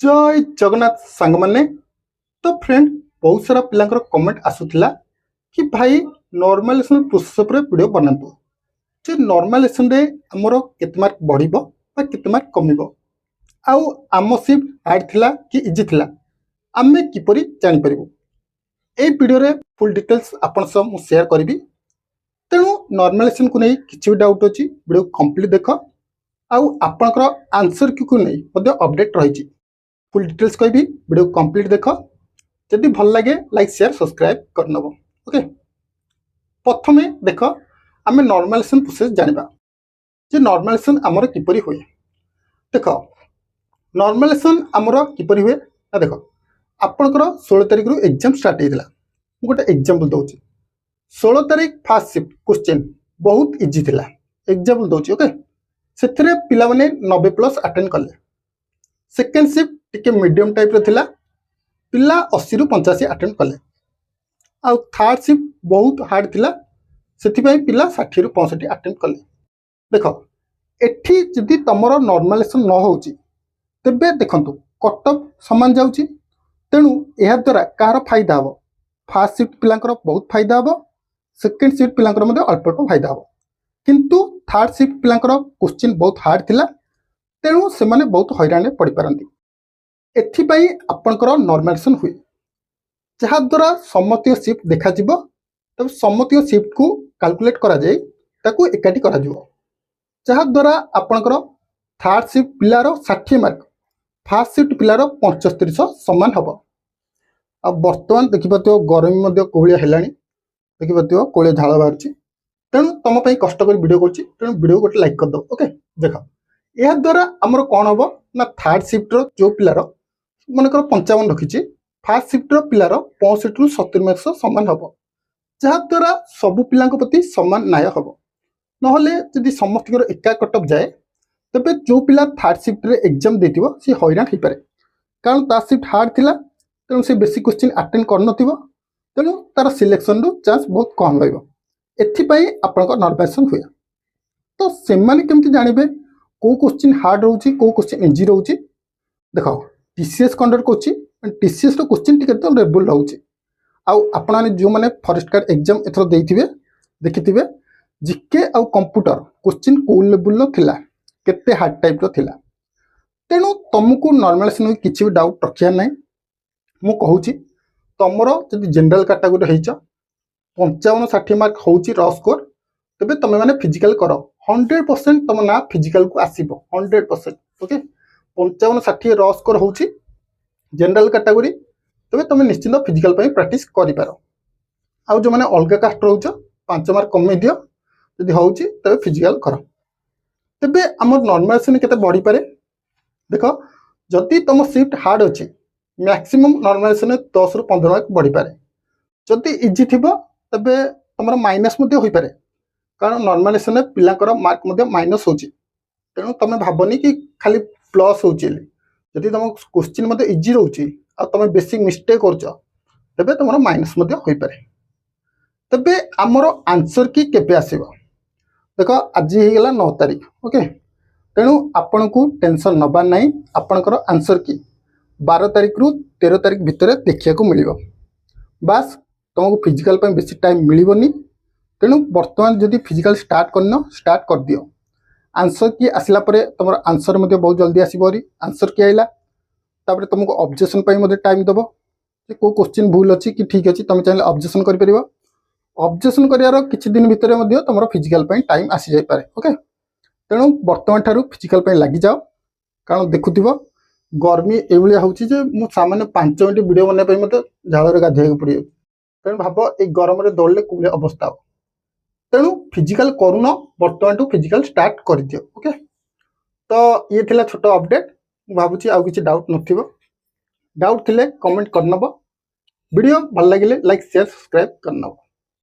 जय जगन्नाथ सांग माने। तो फ्रेंड बहुत सारा पिलांकर कमेंट आसुथिला कि भाई नॉर्मलाइजेशन प्रोसेस पर वीडियो बनातु जे नॉर्मलाइजेशन रे हमर केते मार्क बढ़िबो बा केते मार्क कमिबो आउ आम सिप हार्ड थिला कि इजी थिला आमे किपरि जानि परिबो। ए वीडियो रे फुल डिटेल्स आपन सब मु शेयर करबी। तेणु नॉर्मलाइजेशन को नहीं किछि डाउट अछि वीडियो कंप्लीट देखो आउ आपनकर आंसर की को नहीं मध्ये अपडेट रहिछि। फुल डिटेल्स कहबी वीडियो कंप्लीट देखो। जदि भल लगे लाइक शेयर सब्सक्राइब करनबो। ओके प्रथमे देखो आमे नॉर्मलाइजेशन प्रोसेस जानिबा जे नॉर्मलाइजेशन हमर किपरि होय। देखो नॉर्मलाइजेशन हमर किपरि होय ना देखो आपनकर 16 तारिख रु एग्जाम स्टार्ट हेतिला। मु गोटे एग्जांपल दोछि 16 तारिख फर्स्ट शिफ्ट क्वेश्चन बहुत इजी थिला। एग्जांपल दोछि ओके सेथरे पिला माने 90 प्लस अटेंड कले। सेकंड शिफ्ट टिके मीडियम टाइप रो थिला पिला 80 रु 85 अटेंड कले। आ थर्ड शिफ्ट बहुत हार्ड थिला सेथि पई पिला 60 रु 65 अटेंड कले। देखो एठी जदि तमरो नॉर्मलाइजेशन न होउची तबे देखंतु कट ऑफ समान जाउची। तेणु एहा द्वारा कार फायदा हबो फर्स्ट शिफ्ट पिलांकर बहुत फायदा हबो सेकंड शिफ्ट पिलांकर मध्ये अल्प अल्प फायदा हबो। किंतु थर्ड शिफ्ट पिलांकर क्वेश्चन बहुत हार्ड थिला तेणु से माने बहुत हैरान पड़ी पारंती। एथि पई आपनकर नॉर्मलाइजेशन हुए जहा द्वारा सम्मतीय शिफ्ट देखा जिवो तब सम्मतीय शिफ्ट को कैलकुलेट करा जाय ताकू एकाठी करा जिवो जहा द्वारा आपनकर थर्ड शिफ्ट पिलार 60 मार्क फर्स्ट शिफ्ट पिलार 7500 समान हबो। आ वर्तमान देखिपातो गरमी मध्ये कोहलिया हेलानी देखिपातो कोले झाळ बाहरची। तेणु तुम पई कष्ट कर वीडियो करची तेणु वीडियो गोटे लाइक कर दो। ओके देखो यह द्वारा हमर कोन हबो ना थर्ड शिफ्ट रो जो पिलार मनकर 55 रखिची फर्स्ट शिफ्ट रो पिलार 65 रु 70 मार्क्स समान हबो जहा द्वारा सब पिलांक प्रति समान न्याय हबो। नहले यदि समस्तकर एका कट ऑफ जाए तबे जो पिला थर्ड शिफ्ट रे एग्जाम देतिबो से हैरान ही पारे कारण ता शिफ्ट हार्ड थिला तेणु से बेसिक क्वेश्चन अटेंड कर नथिबो तेणु तार सिलेक्शन रो चांस बहुत कम रहइबो। एथि पई आपनका नॉर्मलाइजेशन हुए। तो से माने केमति जानिबे को क्वेश्चन हार्ड रहउची को क्वेश्चन इजी रहउची। देखो टीसीएस कंडक्ट कोची टीसीएस रो क्वेश्चन टिके तो लेवल रहउची आउ आपन जो माने फॉरेस्ट गार्ड एग्जाम एथरो देथिबे देखिथिबे जीके आउ कंप्यूटर क्वेश्चन को लेवल लो थिला केते हार्ड टाइप रो थिला। तेणु तुमको नॉर्मलाइजेशन किछि भी डाउट रखिया नै मु कहूची तमरो जदि जनरल कैटेगरी हेइछ 55-60 मार्क होउची रॉ स्कोर तबे तमे माने फिजिकल करो 100% तम ना फिजिकल को आसीबो 100%। ओके 55-60 रॉ स्कोर होउची जनरल कैटेगरी तबे तमे निश्चित फिजिकल पई प्रैक्टिस करि पारो। आ जो माने अलगा कास्ट रहउछ 5 मार्क कमे दियो जदि होउची तबे फिजिकल करो तबे हमर नॉर्मलाइजेशन केते बढ़ी पारे। देखो जदि तुम शिफ्ट हार्ड अछि मैक्सिमम नॉर्मलाइजेशन 10 रु 15 मार्क बढ़ी पारे। जदि इजी थिबो तबे तमरो माइनस मध्ये होई पारे कारण नॉर्मलाइजेशन रे पिलांकर मार्क मध्ये माइनस होची। तेणु तमे भाबनी कि खाली प्लस होची जदि तुम क्वेश्चन मध्ये इजी रहउची आ तमे बेसिक मिस्टेक करछ तबे तमरो माइनस मध्ये होई पारे। तबे हमरो आंसर की केबे आसीबो देखो आज ही गेला 9 तारिख। ओके तेणु आपन को टेंशन नबा नहीं आपनकर आंसर की 12 तारिख रु 13 तारिख भितर देखिया को मिलिबो। बस तुमको फिजिकल पे बेसी टाइम मिलिबोनी तेणु वर्तमान जदि फिजिकल स्टार्ट करनो स्टार्ट कर दियो। आंसर की आसिला परे तुम आंसर मध्ये बहुत जल्दी आसीबोरी आंसर की आइला तापर तुमको ऑब्जेक्शन पे मध्ये टाइम दबो को क्वेश्चन भूल अछि कि ठीक अछि तुम चाहे ऑब्जेक्शन कर परिबो। ऑब्जेक्शन करियारो किछि दिन भितर मध्ये तुमरो फिजिकल पे टाइम आसी जाय पारे। ओके तेणु वर्तमान ठारू फिजिकल पे लागि जाओ कारण देखुथिबो गर्मी एभलिया होउची जे मु सामान्य 5 मिनिट वीडियो बने पई मते झाळ रे गाधेय पड़ियो। तेणु भाबो ए गरम रे दौड़ले कुले अवस्था हो। तेणु फिजिकल करूनो वर्तमान टू फिजिकल स्टार्ट कर दियो। ओके तो ये थिला छोटो अपडेट भाबुची आ किछि डाउट नथिबो डाउट थिले कमेंट करनबो वीडियो भल लागिले लाइक शेयर सब्सक्राइब करनबो।